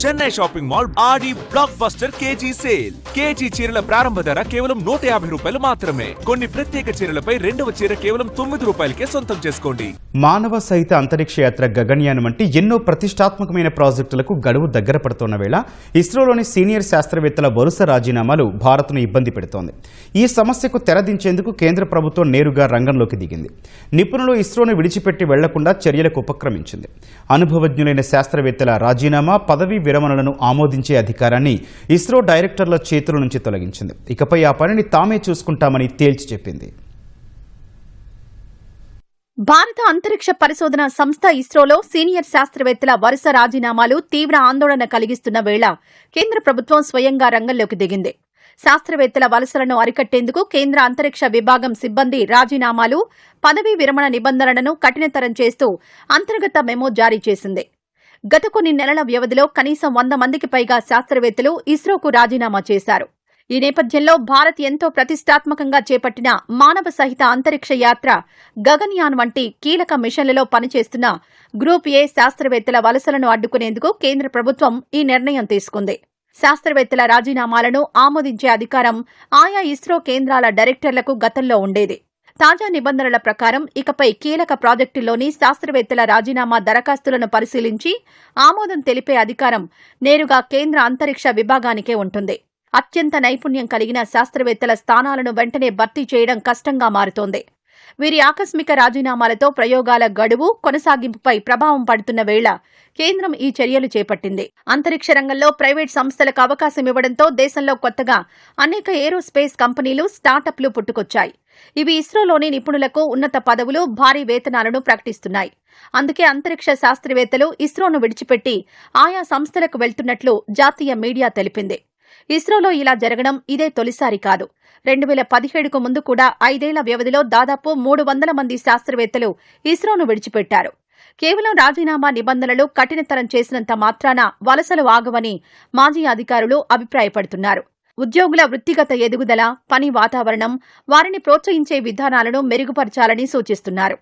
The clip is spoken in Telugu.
Chennai shopping mall Aadi blockbuster KG sale. KG చీరల ప్రారంభ ధర కేవలం 150 రూపాయలు మాత్రమే. కొన్ని ప్రత్యేక చీరలపై రెండవ చీర కేవలం 9 రూపాయలకే సొంతం చేసుకోండి. మానవ సహిత అంతరిక్ష యాత్ర గగన్యాన్ వంటి ఎన్నో ప్రతిష్టాత్మకమైన ప్రాజెక్టులకు గడువు దగ్గర పడుతున్న వేళ ఇస్రోలోని సీనియర్ శాస్త్రవేత్తల వరుస రాజీనామాలు భారత్ను ఇబ్బంది పెడుతోంది. ఈ సమస్యకు తెరదించేందుకు కేంద్ర ప్రభుత్వం నేరుగా రంగంలోకి దిగింది. నిపుణులు ఇస్రోను విడిచిపెట్టి వెళ్లకుండా చర్యలకు ఉపక్రమించింది. అనుభవజ్ఞులైన శాస్త్రవేత్తల రాజీనామా, పదవీ విరమణలను ఆమోదించే అధికారాన్ని ఇస్రో డైరెక్టర్ల చేతుల నుంచి తొలగించింది. ఇకపై ఆ పనిని తామే చూసుకుంటామని తేల్చి చెప్పింది. భారత అంతరిక్ష పరిశోధన సంస్థ ఇస్రోలో సీనియర్ శాస్త్రవేత్తల వరుస రాజీనామాలు తీవ్ర ఆందోళన కలిగిస్తున్న వేళ కేంద్ర ప్రభుత్వం స్వయంగా రంగంలోకి దిగింది. శాస్త్రవేత్తల వలసలను అరికట్టేందుకు కేంద్ర అంతరిక్ష విభాగం సిబ్బంది రాజీనామాలు, పదవీ విరమణ నిబంధనలను కఠినతరం చేస్తూ అంతర్గత మెమో జారీ చేసింది. గత కొన్ని నెలల వ్యవధిలో కనీసం 100 మందికి పైగా శాస్త్రవేత్తలు ఇస్రోకు రాజీనామా చేశారు. ఈ నేపథ్యంలో భారత్ ఎంతో ప్రతిష్టాత్మకంగా చేపట్టిన మానవ సహిత అంతరిక్ష యాత్ర గగన్యాన్ వంటి కీలక మిషన్లలో పనిచేస్తున్న గ్రూప్ ఏ శాస్త్రవేత్తల వలసలను అడ్డుకునేందుకు కేంద్ర ప్రభుత్వం ఈ నిర్ణయం తీసుకుంది. శాస్త్రవేత్తల రాజీనామాలను ఆమోదించే అధికారం ఆయా ఇస్రో కేంద్రాల డైరెక్టర్లకు గతంలో ఉండేది. తాజా నిబంధనల ప్రకారం ఇకపై కీలక ప్రాజెక్టుల్లోని శాస్త్రవేత్తల రాజీనామా దరఖాస్తులను పరిశీలించి ఆమోదం తెలిపే అధికారం నేరుగా కేంద్ర అంతరిక్ష విభాగానికే ఉంటుంది. అత్యంత నైపుణ్యం కలిగిన శాస్త్రవేత్తల స్థానాలను వెంటనే భర్తీ చేయడం కష్టంగా మారుతోంది. వీరి ఆకస్మిక రాజీనామాలతో ప్రయోగాల గడువు కొనసాగింపుపై ప్రభావం పడుతున్న వేళ కేంద్రం ఈ చర్యలు చేపట్టింది. అంతరిక్ష రంగంలో ప్రైవేట్ సంస్థలకు అవకాశం ఇవ్వడంతో దేశంలో కొత్తగా అనేక ఏరోస్పేస్ కంపెనీలు, స్టార్టప్లు పుట్టుకొచ్చాయి. ఇవి ఇస్రోలోని నిపుణులకు ఉన్నత పదవులు, భారీ వేతనాలను ప్రకటిస్తున్నాయి. అందుకే అంతరిక్ష శాస్త్రవేత్తలు ఇస్రోను విడిచిపెట్టి ఆయా సంస్థలకు వెళ్తున్నట్లు జాతీయ మీడియా తెలిపింది. ఇస్రోలో ఇలా జరగడం ఇదే తొలిసారి కాదు. 2017కు ముందు కూడా 5 ఏళ్ల వ్యవధిలో దాదాపు 300 మంది శాస్త్రవేత్తలు ఇస్రోను విడిచిపెట్టారు. కేవలం రాజీనామా నిబంధనలు కఠినతరం చేసినంత మాత్రాన వలసలు ఆగవని మాజీ అధికారులు అభిప్రాయపడుతున్నారు. ఉద్యోగుల వృత్తిగత ఎదుగుదల, పని వాతావరణం, వారిని ప్రోత్సహించే విధానాలను మెరుగుపరచాలని సూచిస్తున్నారు.